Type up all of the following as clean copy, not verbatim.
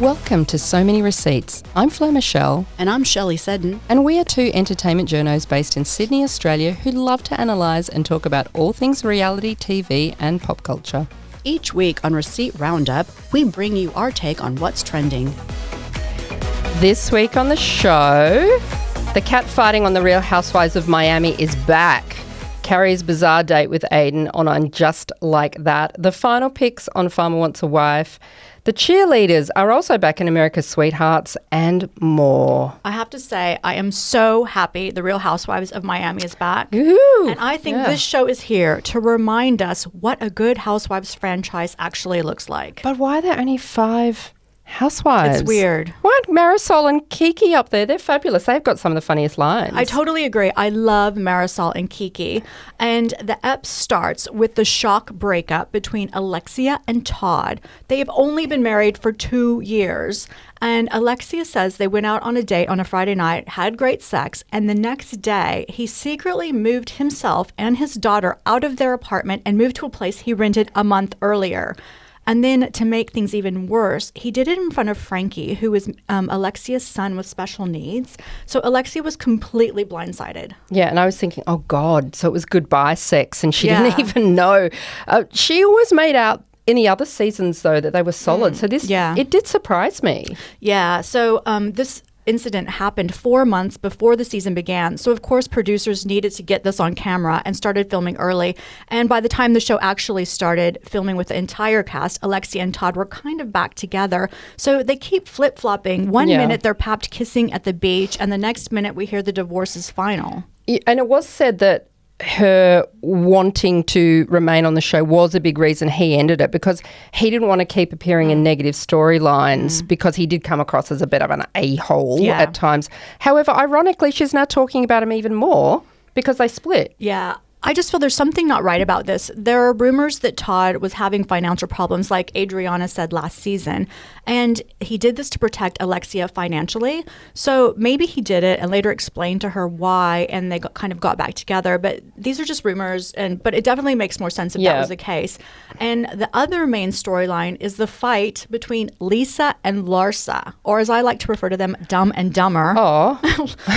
Welcome to So Many Receipts. I'm Flo Michelle. And I'm Shelley Seddon. And we are two entertainment journos based in Sydney, Australia, who love to analyse and talk about all things reality, TV and pop culture. Each week on Receipt Roundup, we bring you our take on what's trending. This week on the show, the cat fighting on the Real Housewives of Miami is back. Carrie's bizarre date with Aiden on Just Like That. The final picks on Farmer Wants a Wife. The cheerleaders are also back in America's Sweethearts and more. I have to say, I am so happy the Real Housewives of Miami is back. Ooh, and I think this show is here to remind us what a good Housewives franchise actually looks like. But why are there only 5 housewives? It's weird. Why aren't Marysol and Kiki up there? They're fabulous. They've got some of the funniest lines. I totally agree. I love Marysol and Kiki. And the ep starts with the shock breakup between Alexia and Todd. They have only been married for 2 years. And Alexia says they went out on a date on a Friday night, had great sex, and the next day he secretly moved himself and his daughter out of their apartment and moved to a place he rented a month earlier. And then to make things even worse, he did it in front of Frankie, who is Alexia's son with special needs. So Alexia was completely blindsided. Yeah, and I was thinking, oh, God, so it was goodbye sex and she didn't even know. She always made out in the other seasons, though, that they were solid. So this, it did surprise me. Yeah, so this incident happened 4 months before the season began. So, of course, producers needed to get this on camera and started filming early. And by the time the show actually started filming with the entire cast, Alexia and Todd were kind of back together. So they keep flip-flopping. One minute they're papped kissing at the beach, and the next minute we hear the divorce is final. And it was said that her wanting to remain on the show was a big reason he ended it, because he didn't want to keep appearing in negative storylines because he did come across as a bit of an a-hole at times. However, ironically, she's now talking about him even more because they split. Yeah. I just feel there's something not right about this. There are rumors that Todd was having financial problems, like Adriana said last season, and he did this to protect Alexia financially. So maybe he did it and later explained to her why, and they kind of got back together. But these are just rumors, but it definitely makes more sense if that was the case. And the other main storyline is the fight between Lisa and Larsa, or as I like to refer to them, Dumb and Dumber. Oh.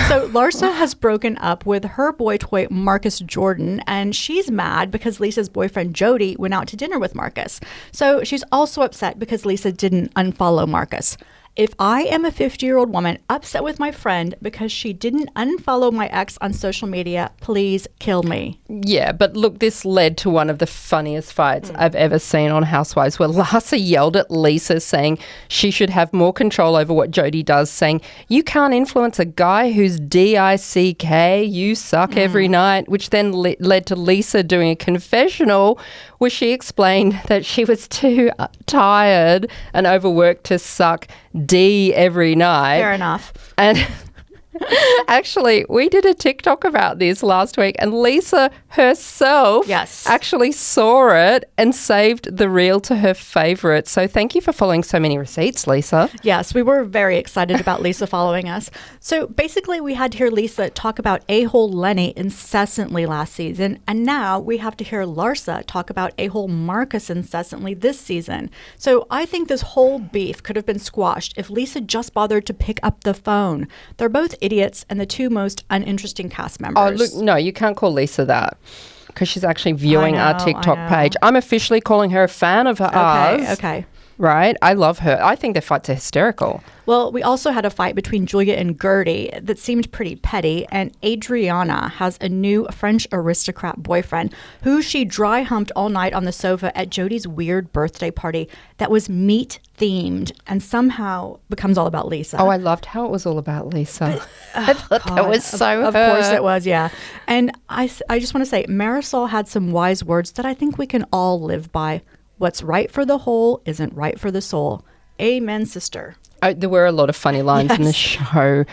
So Larsa has broken up with her boy toy, Marcus Jordan, and she's mad because Lisa's boyfriend Jody went out to dinner with Marcus. So she's also upset because Lisa didn't unfollow Marcus. If I am a 50-year-old woman upset with my friend because she didn't unfollow my ex on social media, please kill me. Yeah, but look, this led to one of the funniest fights I've ever seen on Housewives, where Larsa yelled at Lisa saying she should have more control over what Jody does, saying, you can't influence a guy who's D-I-C-K, you suck every night, which then led to Lisa doing a confessional where she explained that she was too tired and overworked to suck D every night. Fair enough. And actually, we did a TikTok about this last week, and Lisa herself actually saw it and saved the reel to her favourite. So thank you for following So Many Receipts, Lisa. Yes, we were very excited about Lisa following us. So basically, we had to hear Lisa talk about a-hole Lenny incessantly last season, and now we have to hear Larsa talk about a-hole Marcus incessantly this season. So I think this whole beef could have been squashed if Lisa just bothered to pick up the phone. They're both idiots and the two most uninteresting cast members. Oh, look, no, you can't call Lisa that because she's actually viewing our TikTok page. I'm officially calling her a fan of ours. Okay. Right? I love her. I think their fights are hysterical. Well, we also had a fight between Julia and Guerdy that seemed pretty petty, and Adriana has a new French aristocrat boyfriend who she dry humped all night on the sofa at Jody's weird birthday party that was meat-themed and somehow becomes all about Lisa. Oh, I loved how it was all about Lisa. I thought that was so Of course it was, yeah. And I just want to say, Marysol had some wise words that I think we can all live by. What's right for the whole isn't right for the soul. Amen, sister. There were a lot of funny lines in the show.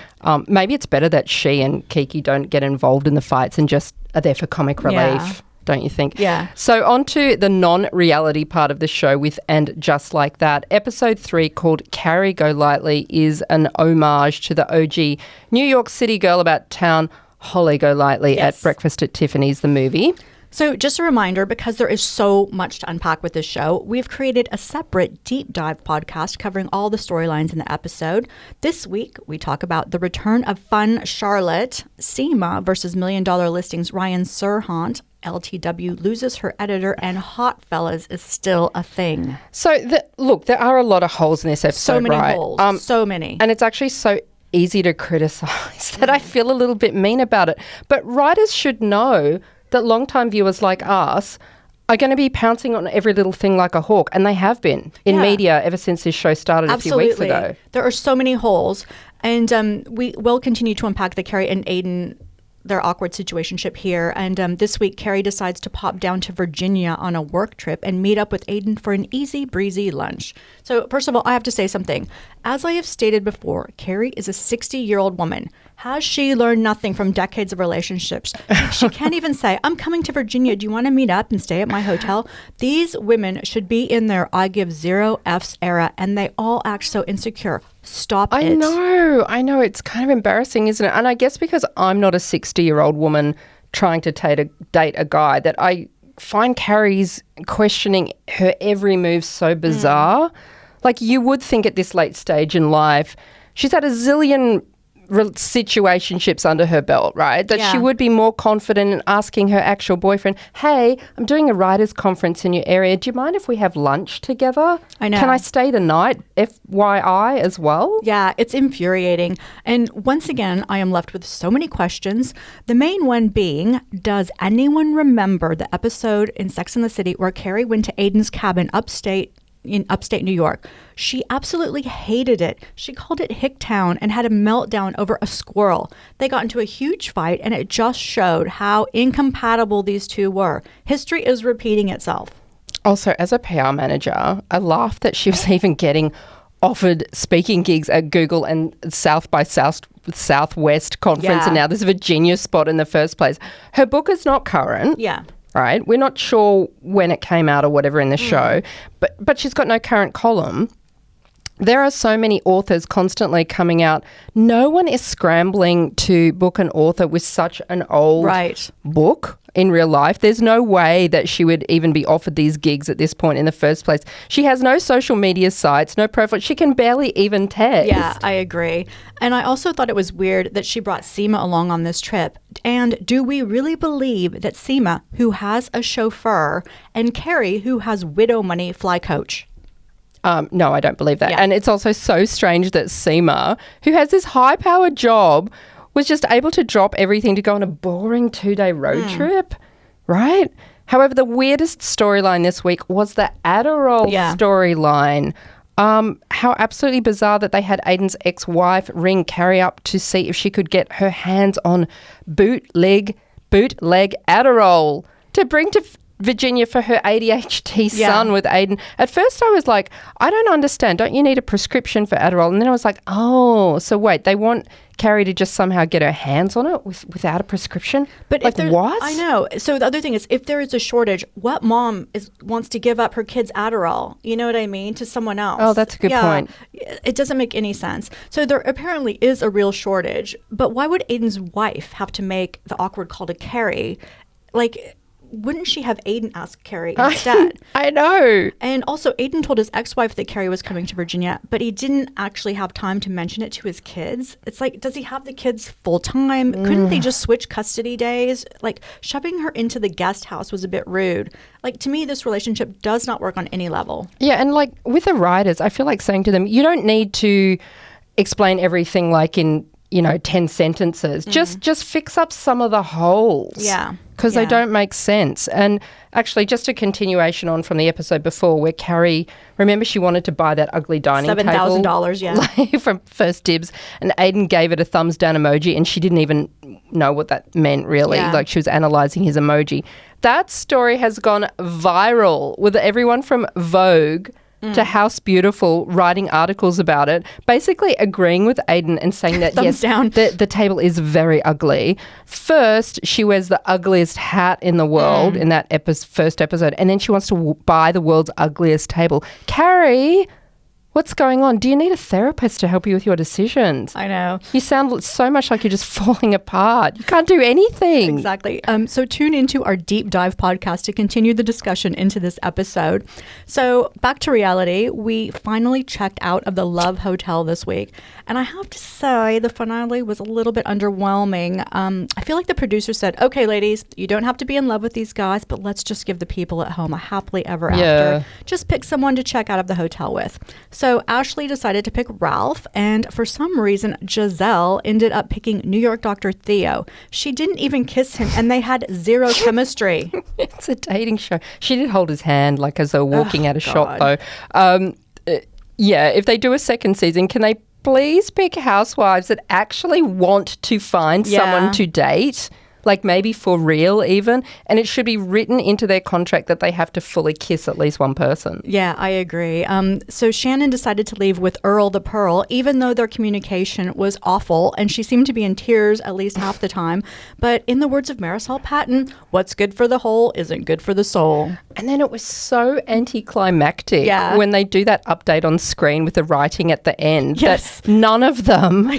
Maybe it's better that she and Kiki don't get involved in the fights and just are there for comic relief, don't you think? Yeah. So on to the non-reality part of the show with And Just Like That. Episode 3, called Carrie Go Lightly, is an homage to the OG New York City girl about town, Holly Golightly, at Breakfast at Tiffany's, the movie. So just a reminder, because there is so much to unpack with this show, we've created a separate deep dive podcast covering all the storylines in the episode. This week, we talk about the return of fun Charlotte, Seema versus $1 Million Listings Ryan Serhant, LTW loses her editor, and Hot Fellas is still a thing. So, look, there are a lot of holes in this episode, so many right? holes, so many. And it's actually so easy to criticize that I feel a little bit mean about it. But writers should know that longtime viewers like us are going to be pouncing on every little thing like a hawk, and they have been in media ever since this show started a few weeks ago. There are so many holes, and we will continue to unpack the Carrie and Aiden, their awkward situationship here. And this week, Carrie decides to pop down to Virginia on a work trip and meet up with Aiden for an easy breezy lunch. So first of all, I have to say something. As I have stated before, Carrie is a 60-year-old woman. Has she learned nothing from decades of relationships? She can't even say, I'm coming to Virginia. Do you want to meet up and stay at my hotel? These women should be in their I give 0 Fs era, and they all act so insecure. Stop it. I know. It's kind of embarrassing, isn't it? And I guess because I'm not a 60-year-old woman trying to date a guy, that I find Carrie's questioning her every move so bizarre. Like, you would think at this late stage in life, she's had a zillion situationships under her belt, right? That she would be more confident in asking her actual boyfriend, hey, I'm doing a writers' conference in your area. Do you mind if we have lunch together? I know. Can I stay the night, FYI, as well? Yeah, it's infuriating. And once again, I am left with so many questions. The main one being, does anyone remember the episode in Sex and the City where Carrie went to Aiden's cabin in upstate New York? She absolutely hated it. She called it Hicktown and had a meltdown over a squirrel. They got into a huge fight, and it just showed how incompatible these two were. History is repeating itself. Also, as a PR manager, I laughed that she was even getting offered speaking gigs at Google and South by Southwest conference, and now there's a Virginia spot in the first place. Her book is not current. Yeah. Right? We're not sure when it came out or whatever in the show, but she's got no current column. There are so many authors constantly coming out. No one is scrambling to book an author with such an old book in real life. There's no way that she would even be offered these gigs at this point in the first place. She has no social media sites, no profile. She can barely even text. Yeah, I agree. And I also thought it was weird that she brought Seema along on this trip. And do we really believe that Seema, who has a chauffeur, and Carrie, who has widow money, fly coach? No, I don't believe that. Yeah. And it's also so strange that Seema, who has this high-powered job, was just able to drop everything to go on a boring 2-day road trip, right? However, the weirdest storyline this week was the Adderall storyline. How absolutely bizarre that they had Aiden's ex-wife ring Carrie up to see if she could get her hands on bootleg Adderall to bring to Virginia for her ADHD son with Aiden. At first I was like, I don't understand. Don't you need a prescription for Adderall? And then I was like, oh, so wait, they want Carrie to just somehow get her hands on it without a prescription? But like, what? I know. So the other thing is, if there is a shortage, what mom wants to give up her kid's Adderall? You know what I mean? To someone else. Oh, that's a good point. It doesn't make any sense. So there apparently is a real shortage. But why would Aiden's wife have to make the awkward call to Carrie? Like, wouldn't she have Aiden ask Carrie instead? I know. And also, Aiden told his ex-wife that Carrie was coming to Virginia, but he didn't actually have time to mention it to his kids. It's like, does he have the kids full-time? Couldn't they just switch custody days? Like, shoving her into the guest house was a bit rude. Like, to me, this relationship does not work on any level. Yeah, and like with the writers, I feel like saying to them, you don't need to explain everything like in 10 sentences. Just fix up some of the holes. Yeah. Because they don't make sense. And actually, just a continuation on from the episode before where Carrie, remember she wanted to buy that ugly dining table? $7,000, from First Dibs. And Aiden gave it a thumbs down emoji and she didn't even know what that meant really. Yeah. Like she was analysing his emoji. That story has gone viral with everyone from Vogue to House Beautiful writing articles about it, basically agreeing with Aiden and saying that, yes, down. The table is very ugly. First, she wears the ugliest hat in the world in that first episode, and then she wants to buy the world's ugliest table. Carrie, What's going on? Do you need a therapist to help you with your decisions? I know. You sound so much like you're just falling apart. You can't do anything. Exactly. So tune into our deep dive podcast to continue the discussion into this episode. So back to reality. We finally checked out of the Love Hotel this week. And I have to say the finale was a little bit underwhelming. I feel like the producer said, okay, ladies, you don't have to be in love with these guys, but let's just give the people at home a happily ever after. Just pick someone to check out of the hotel with. So Ashley decided to pick Ralph, and for some reason, Giselle ended up picking New York Dr. Theo. She didn't even kiss him, and they had zero chemistry. It's a dating show. She did hold his hand like as they were walking out of shot, though. If they do a second season, can they please pick housewives that actually want to find someone to date? Like maybe for real even, and it should be written into their contract that they have to fully kiss at least one person. Yeah, I agree. So Shannon decided to leave with Earl the Pearl, even though their communication was awful, and she seemed to be in tears at least half the time. But in the words of Marysol Patton, what's good for the whole isn't good for the soul. And then it was so anticlimactic when they do that update on screen with the writing at the end. Yes. That none of them,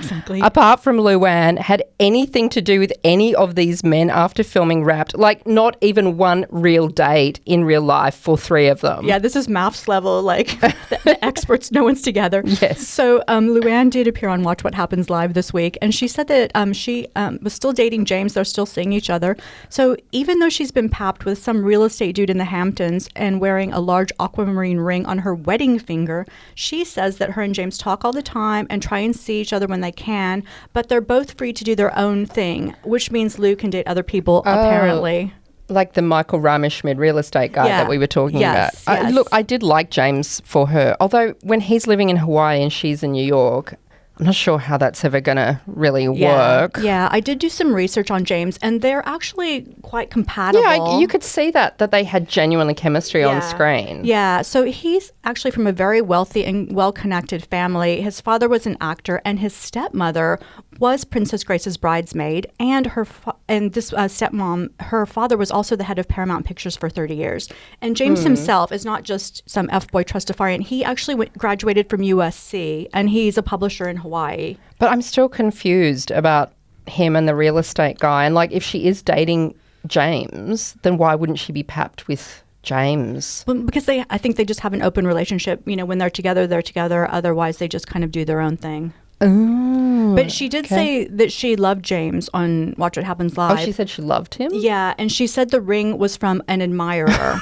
apart from Luann, had anything to do with any of these men after filming Wrapped. Like not even one real date in real life for three of them. Yeah, this is maths level, like the experts, no one's together. Yes. So Luann did appear on Watch What Happens Live this week, and she said that she was still dating James. They're still seeing each other. So even though she's been papped with some real estate dude in the Hamptons and wearing a large aquamarine ring on her wedding finger, she says that her and James talk all the time and try and see each other when they can, but they're both free to do their own thing, which means Lou can date other people, apparently. Like the Michael Ramerschmidt real estate guy that we were talking about. Yes. Look, I did like James for her, although when he's living in Hawaii and she's in New York, I'm not sure how that's ever going to really work. Yeah, I did do some research on James, and they're actually quite compatible. Yeah, you could see that they had genuinely chemistry on screen. Yeah, so he's actually from a very wealthy and well-connected family. His father was an actor, and his stepmother was Princess Grace's bridesmaid, and this stepmom, her father was also the head of Paramount Pictures for 30 years. And James himself is not just some F-boy trustafarian. He actually graduated from USC, and he's a publisher in Hawaii. But I'm still confused about him and the real estate guy. And like, if she is dating James, then why wouldn't she be papped with James? Well, because I think they just have an open relationship. You know, when they're together, they're together. Otherwise, they just kind of do their own thing. Oh, but she did say that she loved James on Watch What Happens Live. Oh, she said she loved him? Yeah, and she said the ring was from an admirer.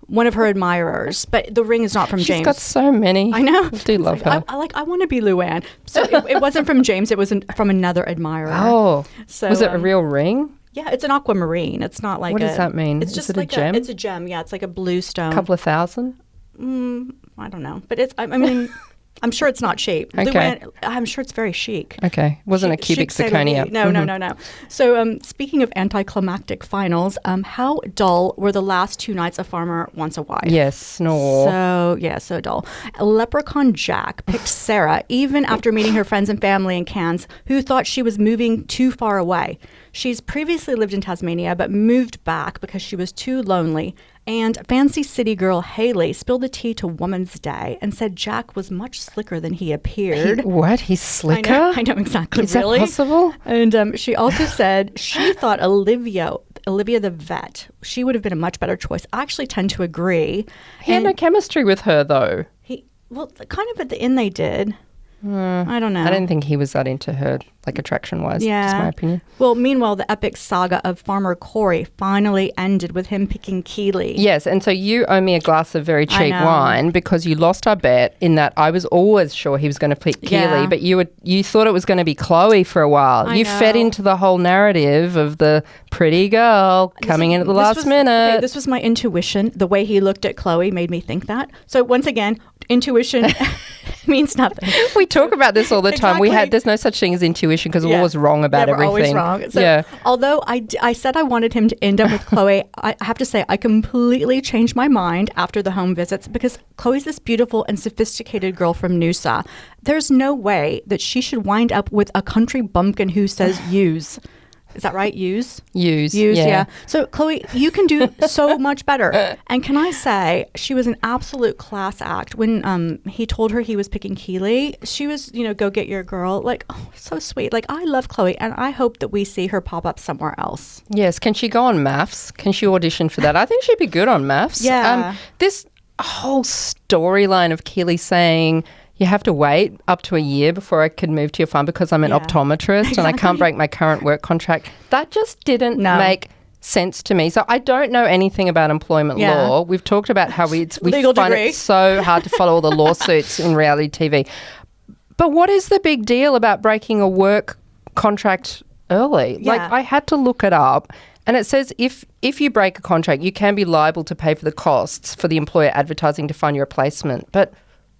One of her admirers, but the ring is not from James. She's got so many. I know. I do love her. I want to be Luann. So it wasn't from James. It was from another admirer. Oh. So was it a real ring? Yeah, it's an aquamarine. It's not like What does that mean? It's just is it like a gem? It's a gem. Yeah, it's like a blue stone. A couple of thousand? I don't know. But I mean, I'm sure it's not cheap. Okay. Luann, I'm sure it's very chic. Okay. Wasn't a cubic zirconia. No. So speaking of anticlimactic finals, how dull were the last two nights of Farmer Wants a Wife? Yes, snore. So dull. Leprechaun Jack picked Sarah even after meeting her friends and family in Cairns, who thought she was moving too far away. She's previously lived in Tasmania, but moved back because she was too lonely. And fancy city girl Haley spilled the tea to Woman's Day and said Jack was much slicker than he appeared. What? He's slicker? I know exactly. Is that possible? And she also said she thought Olivia the vet, she would have been a much better choice. I actually tend to agree. He had no chemistry with her, though. Kind of at the end they did. I don't know. I didn't think he was that into her, like attraction-wise. Yeah. Just my opinion. Well, meanwhile, the epic saga of Farmer Corey finally ended with him picking Keely. Yes, and so you owe me a glass of very cheap wine because you lost our bet in that I was always sure he was going to pick Keely, but you thought it was going to be Chloe for a while. You fed into the whole narrative of the pretty girl coming in at the last minute. Okay, this was my intuition. The way he looked at Chloe made me think that. So once again, intuition means nothing. We talk about this all the time. Exactly. There's no such thing as intuition because we're always wrong about everything. We're always wrong. So although I said I wanted him to end up with Chloe, I have to say I completely changed my mind after the home visits because Chloe's this beautiful and sophisticated girl from Noosa. There's no way that she should wind up with a country bumpkin who says use. Is that right? Use, yeah. yeah. So, Chloe, you can do so much better. And can I say, she was an absolute class act. When he told her he was picking Keely, she was, go get your girl. Like, oh, so sweet. Like, I love Chloe, and I hope that we see her pop up somewhere else. Yes. Can she go on maths? Can she audition for that? I think she'd be good on maths. Yeah. This whole storyline of Keely saying, you have to wait up to a year before I can move to your farm because I'm an optometrist and I can't break my current work contract. That just didn't make sense to me. So I don't know anything about employment law. We've talked about how we find it so hard to follow all the lawsuits in reality TV. But what is the big deal about breaking a work contract early? Yeah. Like, I had to look it up. And it says if you break a contract, you can be liable to pay for the costs for the employer advertising to find your replacement. But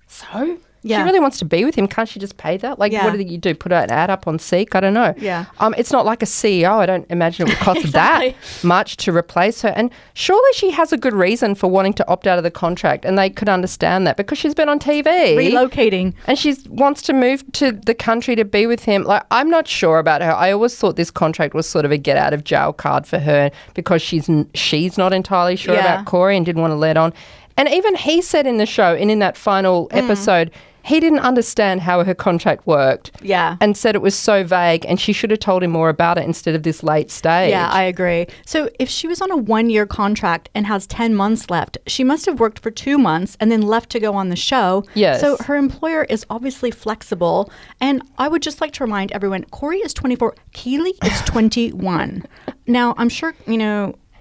so? Yeah. She really wants to be with him. Can't she just pay that? Like, what do you do? Put an ad up on Seek? I don't know. Yeah. It's not like a CEO. I don't imagine it would cost that much to replace her. And surely she has a good reason for wanting to opt out of the contract, and they could understand that because she's been on TV. Relocating. And she wants to move to the country to be with him. Like, I'm not sure about her. I always thought this contract was sort of a get out of jail card for her because she's not entirely sure about Corey and didn't want to let on. And even he said in the show and in that final episode, he didn't understand how her contract worked. Yeah. And said it was so vague and she should have told him more about it instead of this late stage. Yeah, I agree. So if she was on a 1-year contract and has 10 months left, she must have worked for 2 months and then left to go on the show. Yes. So her employer is obviously flexible. And I would just like to remind everyone, Corey is 24. Keely is 21. Now, I'm sure,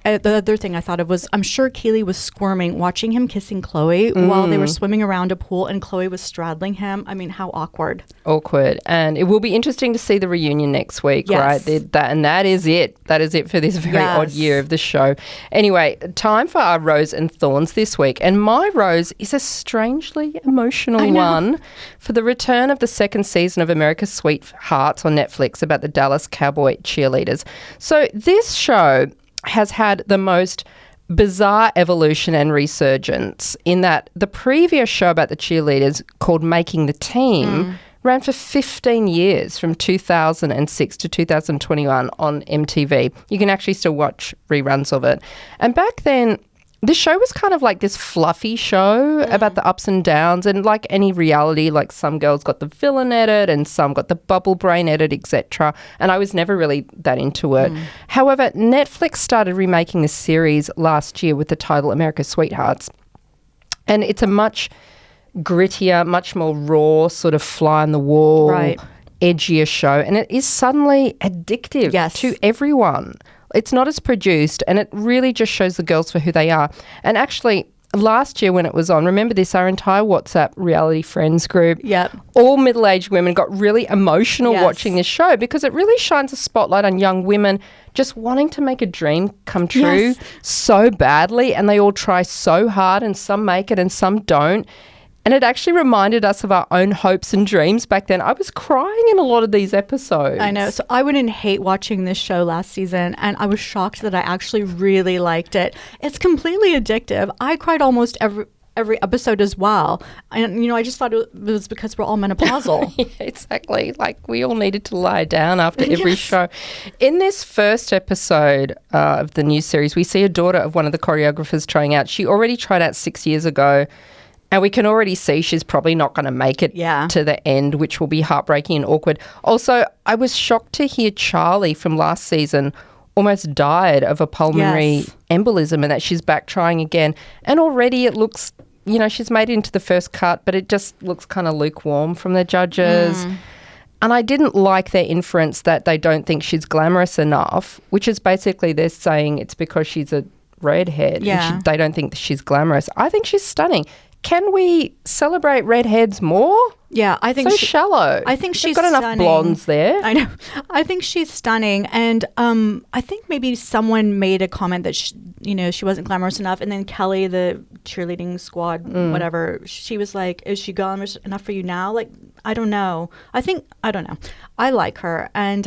the other thing I thought of was I'm sure Keely was squirming watching him kissing Chloe while they were swimming around a pool and Chloe was straddling him. I mean, how awkward. Awkward. And it will be interesting to see the reunion next week, right? That is it. That is it for this very odd year of the show. Anyway, time for our Rose and Thorns this week. And my rose is a strangely emotional one for the return of the second season of America's Sweethearts on Netflix about the Dallas Cowboy cheerleaders. So this show has had the most bizarre evolution and resurgence in that the previous show about the cheerleaders called Making the Team ran for 15 years from 2006 to 2021 on MTV. You can actually still watch reruns of it. And back then, the show was kind of like this fluffy show about the ups and downs, and like any reality, like some girls got the villain edit and some got the bubble brain edit, etc. And I was never really that into it. However, Netflix started remaking this series last year with the title America's Sweethearts. And it's a much grittier, much more raw, sort of fly on the wall, edgier show. And it is suddenly addictive to everyone. It's not as produced, and it really just shows the girls for who they are. And actually, last year when it was on, remember this, our entire WhatsApp reality friends group, all middle-aged women got really emotional watching this show because it really shines a spotlight on young women just wanting to make a dream come true so badly, and they all try so hard, and some make it and some don't. And it actually reminded us of our own hopes and dreams back then. I was crying in a lot of these episodes. I know. So I wouldn't hate watching this show last season, and I was shocked that I actually really liked it. It's completely addictive. I cried almost every episode as well. And, I just thought it was because we're all menopausal. Yeah, exactly. Like, we all needed to lie down after every show. In this first episode of the new series, we see a daughter of one of the choreographers trying out. She already tried out 6 years ago. And we can already see she's probably not going to make it to the end, which will be heartbreaking and awkward. Also, I was shocked to hear Charlie from last season almost died of a pulmonary embolism and that she's back trying again. And already it looks, she's made it into the first cut, but it just looks kind of lukewarm from the judges. And I didn't like their inference that they don't think she's glamorous enough, which is basically they're saying it's because she's a redhead. And they don't think she's glamorous. I think she's stunning. Can we celebrate redheads more? Yeah, I think shallow. I think she's got stunning. Enough blondes there. I know. I think she's stunning, and I think maybe someone made a comment that she wasn't glamorous enough, and then Kelly, the cheerleading squad, whatever, she was like, "Is she glamorous enough for you now?" Like, I don't know. I don't know. I like her, and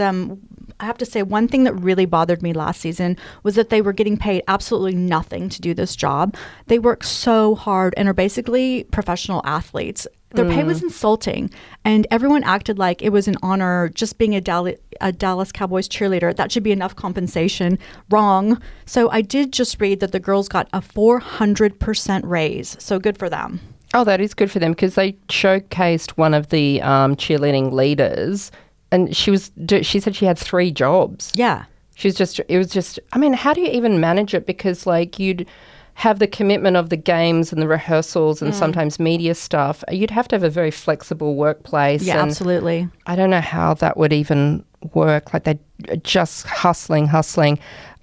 I have to say, one thing that really bothered me last season was that they were getting paid absolutely nothing to do this job. They work so hard and are basically professional athletes. Their pay was insulting, and everyone acted like it was an honor just being a Dallas Cowboys cheerleader. That should be enough compensation. Wrong. So I did just read that the girls got a 400% raise. So good for them. Oh, that is good for them, because they showcased one of the cheerleading leaders, and she said she had 3 jobs. Yeah. It was just, I mean, how do you even manage it? Because like you'd have the commitment of the games and the rehearsals and sometimes media stuff. You'd have to have a very flexible workplace. Yeah, absolutely. I don't know how that would even work. Like they're just hustling.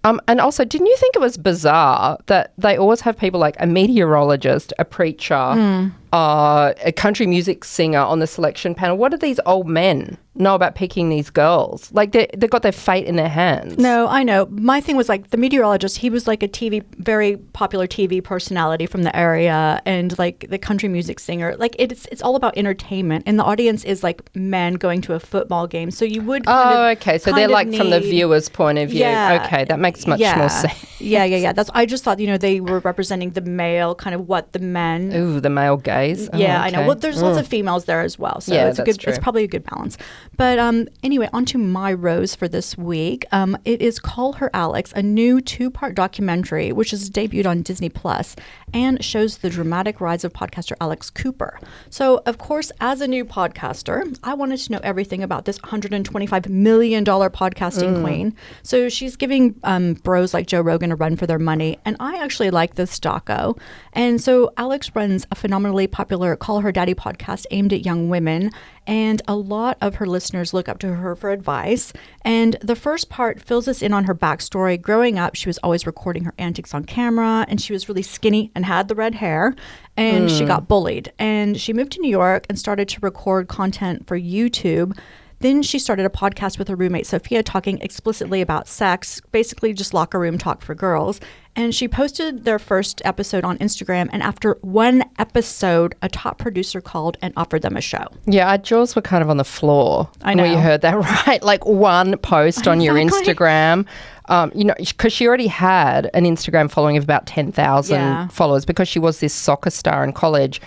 And also, didn't you think it was bizarre that they always have people like a meteorologist, a preacher, a country music singer on the selection panel? What do these old men know about picking these girls? Like they've got their fate in their hands. No, I know. My thing was like the meteorologist, he was like a very popular TV personality from the area, and like the country music singer. Like it's all about entertainment, and the audience is like men going to a football game. So you would okay. So they're like from the viewer's point of view. Yeah, okay, that makes much more sense. Yeah. I just thought, they were representing the male, kind of what the men. Ooh, the male gaze. Yeah, I know. Well, there's lots of females there as well, so it's probably a good balance. But anyway, on to my rose for this week. It is Call Her Alex, a new 2-part documentary, which is debuted on Disney Plus and shows the dramatic rise of podcaster Alex Cooper. So, of course, as a new podcaster, I wanted to know everything about this $125 million podcasting queen. So she's giving bros like Joe Rogan a run for their money, and I actually like this doco. And so Alex runs a phenomenally popular Call Her Daddy podcast aimed at young women, and a lot of her listeners look up to her for advice. And the first part fills us in on her backstory. Growing up, she was always recording her antics on camera, and she was really skinny and had the red hair, and she got bullied. And she moved to New York and started to record content for YouTube. Then she started a podcast with her roommate, Sophia, talking explicitly about sex, basically just locker room talk for girls. And she posted their first episode on Instagram. And after 1 episode, a top producer called and offered them a show. Yeah, our jaws were kind of on the floor. I know. When you heard that, right? Like 1 post on your Instagram. Because she already had an Instagram following of about 10,000 followers because she was this soccer star in college.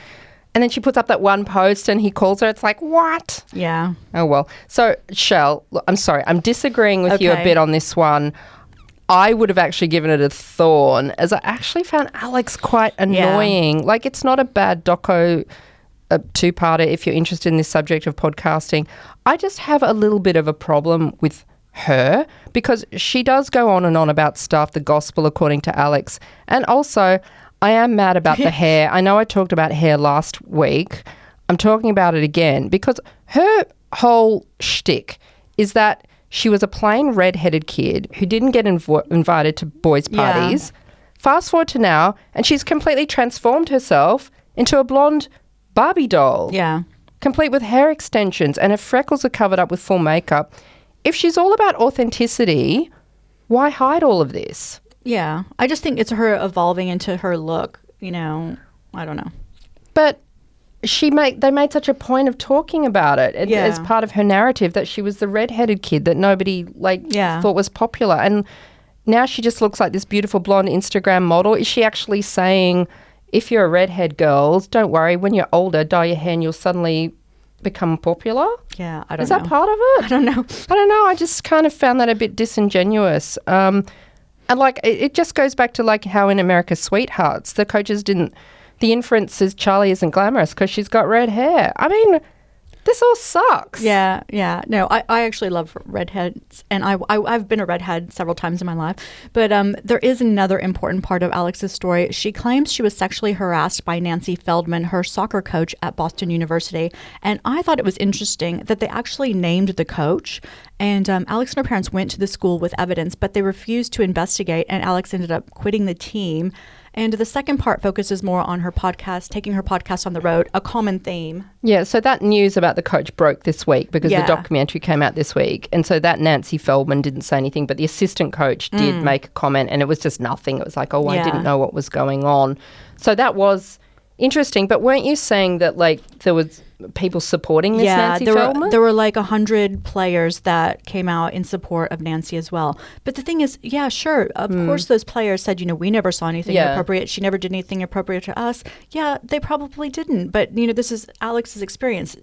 And then she puts up that 1 post and he calls her. It's like, what? Yeah. Oh, well. So, Shell, I'm sorry. I'm disagreeing with you a bit on this one. I would have actually given it a thorn, as I actually found Alex quite annoying. Yeah. Like, it's not a bad doco, a 2-parter if you're interested in this subject of podcasting. I just have a little bit of a problem with her because she does go on and on about stuff, the gospel according to Alex. And also, I am mad about the hair. I know I talked about hair last week. I'm talking about it again because her whole shtick is that she was a plain red-headed kid who didn't get invited to boys' parties. Fast forward to now, and she's completely transformed herself into a blonde Barbie doll. Yeah. Complete with hair extensions, and her freckles are covered up with full makeup. If she's all about authenticity, why hide all of this? Yeah. I just think it's her evolving into her look, I don't know. But they made such a point of talking about it as part of her narrative that she was the redheaded kid that nobody thought was popular. And now she just looks like this beautiful blonde Instagram model. Is she actually saying, if you're a redhead, girls, don't worry, when you're older, dye your hair and you'll suddenly become popular? Yeah, I don't know. Is that part of it? I don't know. I just kind of found that a bit disingenuous. And it just goes back to how in America's Sweethearts, the coaches didn't. The inference is Charlie isn't glamorous because she's got red hair. I mean, this all sucks. Yeah. No, I actually love redheads, and I've been a redhead several times in my life. But there is another important part of Alex's story. She claims she was sexually harassed by Nancy Feldman, her soccer coach at Boston University. And I thought it was interesting that they actually named the coach. And Alex and her parents went to the school with evidence, but they refused to investigate, and Alex ended up quitting the team. And the second part focuses more on her podcast, taking her podcast on the road, a common theme. Yeah, so that news about the coach broke this week because the documentary came out this week. And so that Nancy Feldman didn't say anything, but the assistant coach did make a comment, and it was just nothing. It was like, I didn't know what was going on. So that was interesting. But weren't you saying that there was people supporting this Nancy Feldman? There were like 100 players that came out in support of Nancy as well. But the thing is, yeah, sure, of course those players said, we never saw anything inappropriate. She never did anything appropriate to us. Yeah, they probably didn't. But, this is Alex's experience,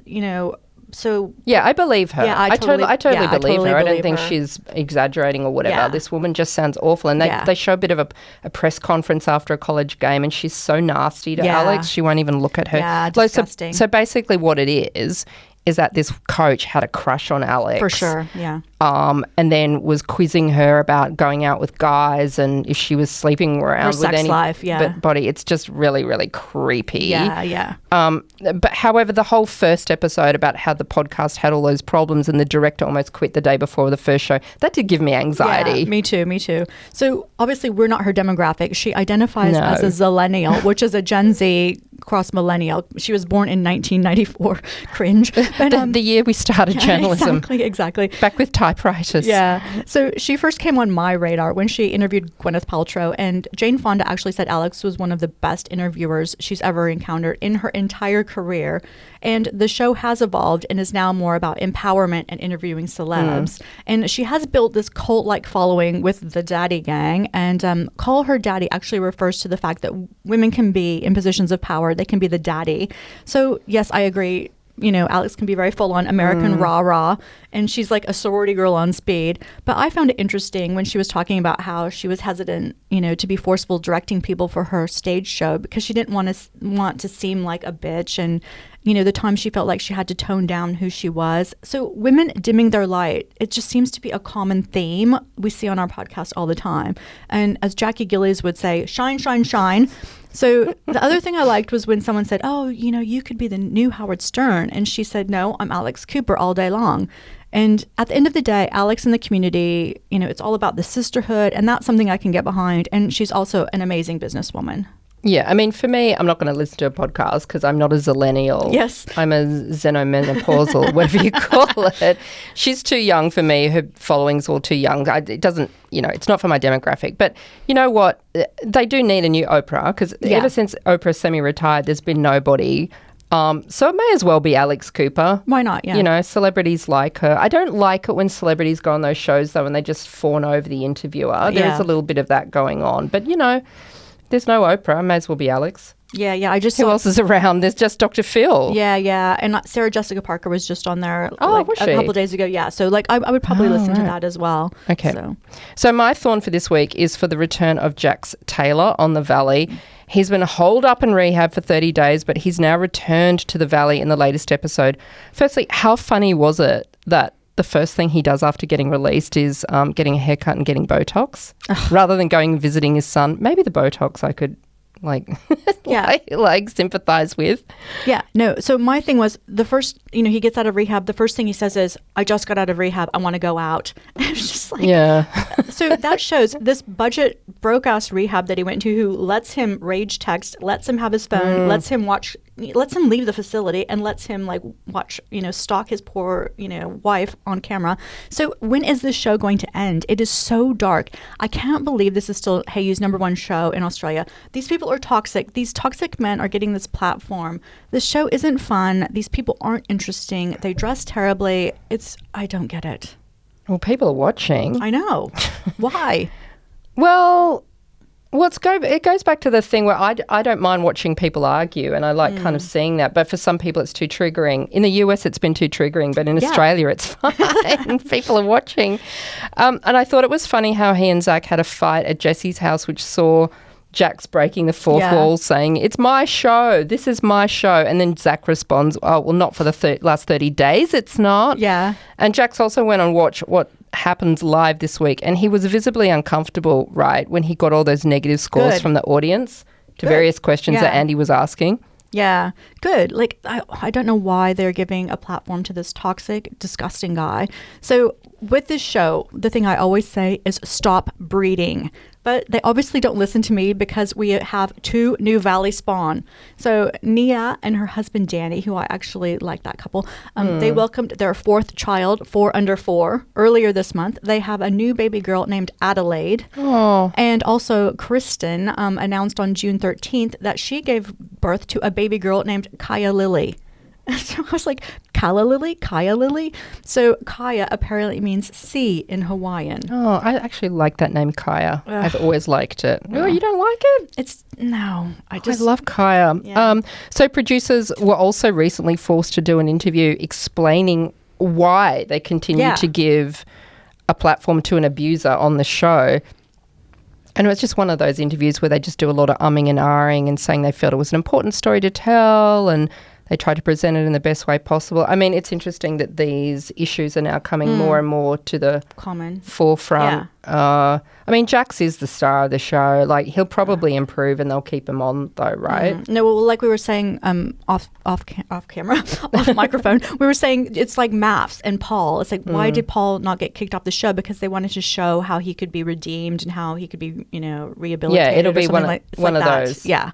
So yeah, I believe her. Yeah, I totally believe her. I don't think her. she's exaggerating or whatever. Yeah. This woman just sounds awful. And they show a bit of a press conference after a college game, and she's so nasty to Alex. She won't even look at her. Yeah, disgusting. So basically what it is that this coach had a crush on Alex. For sure, yeah. And then was quizzing her about going out with guys and if she was sleeping around her with sex any life, body. It's just really, really creepy. Yeah. But however, the whole first episode about how the podcast had all those problems and the director almost quit the day before the first show, that did give me anxiety. Yeah, me too. So obviously we're not her demographic. She identifies as a zillennial, which is a Gen Z cross millennial. She was born in 1994. Cringe. But, the year we started journalism. Exactly. Back with typewriters. Yeah. So she first came on my radar when she interviewed Gwyneth Paltrow, and Jane Fonda actually said Alex was one of the best interviewers she's ever encountered in her entire career. And the show has evolved and is now more about empowerment and interviewing celebs. And she has built this cult-like following with the Daddy Gang. And Call Her Daddy actually refers to the fact that women can be in positions of power. They can be the daddy. So yes, I agree. Alex can be very full-on American rah-rah, and she's like a sorority girl on speed. But I found it interesting when she was talking about how she was hesitant, to be forceful directing people for her stage show because she didn't want to seem like a bitch, and the time she felt like she had to tone down who she was. So women dimming their light, it just seems to be a common theme we see on our podcast all the time. And as Jackie Gillies would say, shine, shine, shine. So the other thing I liked was when someone said, oh, you could be the new Howard Stern. And she said, no, I'm Alex Cooper all day long. And at the end of the day, Alex and the community, it's all about the sisterhood. And that's something I can get behind. And she's also an amazing businesswoman. Yeah, I mean, for me, I'm not going to listen to a podcast because I'm not a zillennial. Yes. I'm a xenomenopausal, whatever you call it. She's too young for me. Her following's all too young. It doesn't, it's not for my demographic. But you know what? They do need a new Oprah because ever since Oprah semi-retired, there's been nobody. So it may as well be Alex Cooper. Why not? Yeah. Celebrities like her. I don't like it when celebrities go on those shows, though, and they just fawn over the interviewer. There's a little bit of that going on. But, there's no Oprah. May as well be Alex. Yeah. Who else is around? There's just Dr. Phil. Yeah. And Sarah Jessica Parker was just on there was a couple days ago. Yeah. So I would probably listen to that as well. Okay. So my thorn for this week is for the return of Jax Taylor on the Valley. He's been holed up in rehab for 30 days, but he's now returned to the Valley in the latest episode. Firstly, how funny was it that the first thing he does after getting released is getting a haircut and getting Botox rather than going and visiting his son? Maybe the Botox I could sympathize with. Yeah, no. So my thing was the first, he gets out of rehab. The first thing he says is, I just got out of rehab. I want to go out. It's just like, yeah. So that shows this budget broke ass rehab that he went to, who lets him rage text, lets him have his phone, lets him leave the facility, and lets him watch, stalk his poor, wife on camera. So when is this show going to end? It is so dark. I can't believe this is still Hayu's #1 show in Australia. These people are toxic. These toxic men are getting this platform. This show isn't fun. These people aren't interesting. They dress terribly. I don't get it. Well, people are watching. I know. Why? Well, it goes back to the thing where I don't mind watching people argue, and I like kind of seeing that. But for some people, it's too triggering. In the US, it's been too triggering, but in Australia, it's fine. People are watching. And I thought it was funny how he and Zach had a fight at Jesse's house, which saw Jax breaking the fourth wall, saying, it's my show. This is my show. And then Zach responds, oh, well, not for the last 30 days. It's not. Yeah. And Jax also went on Watch What Happens Live this week, and he was visibly uncomfortable, right, when he got all those negative scores from the audience to various questions that Andy was asking. Yeah, good. I don't know why they're giving a platform to this toxic, disgusting guy. So with this show, the thing I always say is stop breeding. But they obviously don't listen to me because we have 2 new Valley spawn. So Nia and her husband Danny, who I actually like that couple, they welcomed their 4th child, 4 under 4, earlier this month. They have a new baby girl named Adelaide. Oh. And also Kristen announced on June 13th that she gave birth to a baby girl named Kaya Lily. So I was like, Kala Lily, Kaya Lily. So Kaya apparently means sea in Hawaiian. Oh, I actually like that name, Kaya. I've always liked it. Oh, you don't like it? I love Kaya. Yeah. So producers were also recently forced to do an interview explaining why they continue to give a platform to an abuser on the show. And it was just one of those interviews where they just do a lot of umming and ahhing and saying they felt it was an important story to tell, and they try to present it in the best way possible. I mean, it's interesting that these issues are now coming more and more to the forefront. I mean, Jax is the star of the show. Like, he'll probably improve, and they'll keep him on, though, right? No, well, like we were saying off camera, off microphone, we were saying it's like MAFS and Paul. It's like, why did Paul not get kicked off the show? Because they wanted to show how he could be redeemed and how he could be, rehabilitated. Yeah, it'll be one of those. Yeah.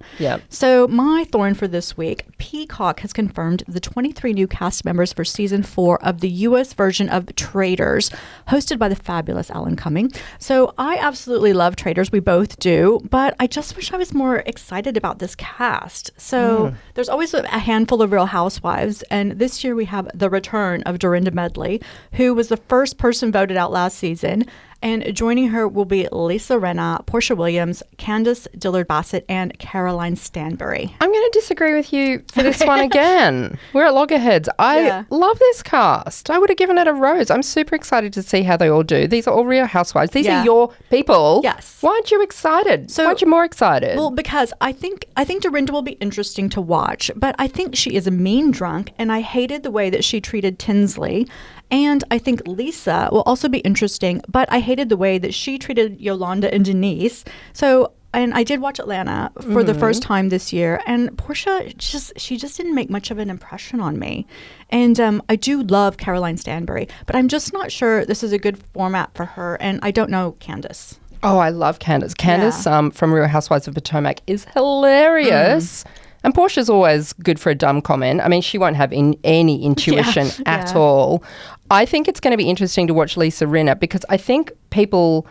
So my thorn for this week, Peacock has confirmed the 23 new cast members for season 4 of the U.S. version of Traitors, hosted by the fabulous Alan Cumming. So I absolutely love Traitors. We both do. But I just wish I was more excited about this cast. So there's always a handful of Real Housewives. And this year we have the return of Dorinda Medley, who was the first person voted out last season. And joining her will be Lisa Rinna, Portia Williams, Candace Dillard-Bassett, and Caroline Stanbury. I'm going to disagree with you for this one again. We're at loggerheads. I love this cast. I would have given it a rose. I'm super excited to see how they all do. These are all Real Housewives. These are your people. Yes. Why aren't you excited? Why aren't you more excited? Well, because I think Dorinda will be interesting to watch, but I think she is a mean drunk, and I hated the way that she treated Tinsley. And I think Lisa will also be interesting, but I hated the way that she treated Yolanda and Denise. So, and I did watch Atlanta for the first time this year, and Portia she just didn't make much of an impression on me. And I do love Caroline Stanbury, but I'm just not sure this is a good format for her, and I don't know Candace. Oh, I love Candace. Candace from Real Housewives of Potomac is hilarious. And Portia's always good for a dumb comment. I mean, she won't have any intuition at all. I think it's going to be interesting to watch Lisa Rinna, because I think people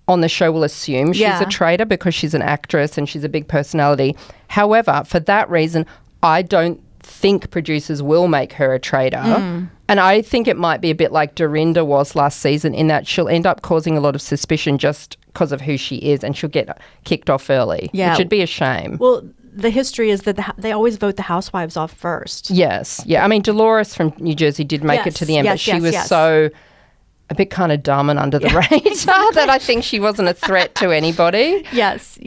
on the show will assume she's a traitor because she's an actress and she's a big personality. However, for that reason, I don't think producers will make her a traitor. And I think it might be a bit like Dorinda was last season, in that she'll end up causing a lot of suspicion just because of who she is, and she'll get kicked off early, which would be a shame. Well, the history is that they always vote the housewives off first. Yes. Yeah. I mean, Dolores from New Jersey did make it to the end, but she was so a bit kind of dumb and under the radar that I think she wasn't a threat to anybody. Yes.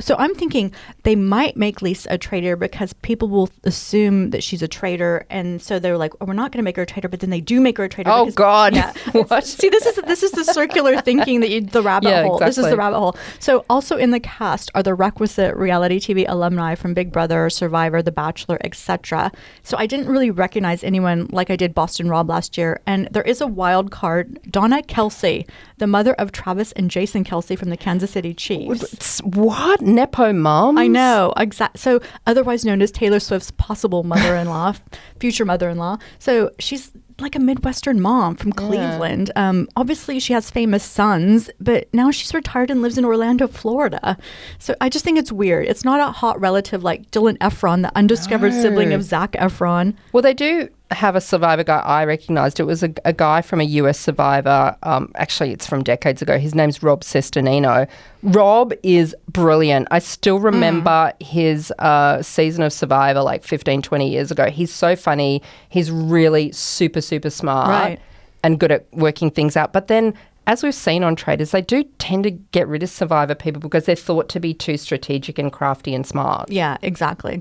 So I'm thinking they might make Lisa a traitor because people will assume that she's a traitor, and so they're like, "Oh, we're not going to make her a traitor," but then they do make her a traitor. Oh God! Yeah. What? See, this is the circular thinking the rabbit hole. Exactly. This is the rabbit hole. So also in the cast are the requisite reality TV alumni from Big Brother, Survivor, The Bachelor, etc. So I didn't really recognize anyone like I did Boston Rob last year, and there is a wild card. Donna Kelsey, the mother of Travis and Jason Kelsey from the Kansas City Chiefs. What? Nepo mom? I know. Exactly. So otherwise known as Taylor Swift's possible mother-in-law, future mother-in-law. So she's like a Midwestern mom from Cleveland. Obviously, she has famous sons, but now she's retired and lives in Orlando, Florida. So I just think it's weird. It's not a hot relative like Dylan Efron, the undiscovered sibling of Zac Efron. Well, they do have a Survivor guy I recognised. It was a guy from a US Survivor. Actually, it's from decades ago. His name's Rob Sesternino. Rob is brilliant. I still remember his season of Survivor like 15, 20 years ago. He's so funny. He's really super, super smart and good at working things out. But then, as we've seen on Traitors, they do tend to get rid of Survivor people because they're thought to be too strategic and crafty and smart. Yeah, exactly.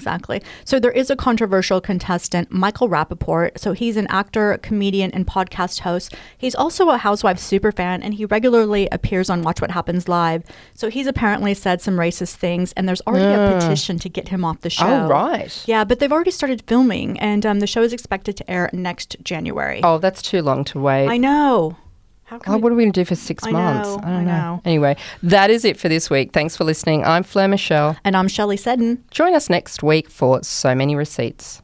So there is a controversial contestant, Michael Rappaport. So he's an actor, comedian, and podcast host. He's also a Housewives superfan, and he regularly appears on Watch What Happens Live. So he's apparently said some racist things, and there's already a petition to get him off the show. Oh, right. Yeah, but they've already started filming, and the show is expected to air next January. Oh, that's too long to wait. I know. What are we going to do for 6 months? I know. Anyway, that is it for this week. Thanks for listening. I'm Fleur Michelle. And I'm Shelley Seddon. Join us next week for So Many Receipts.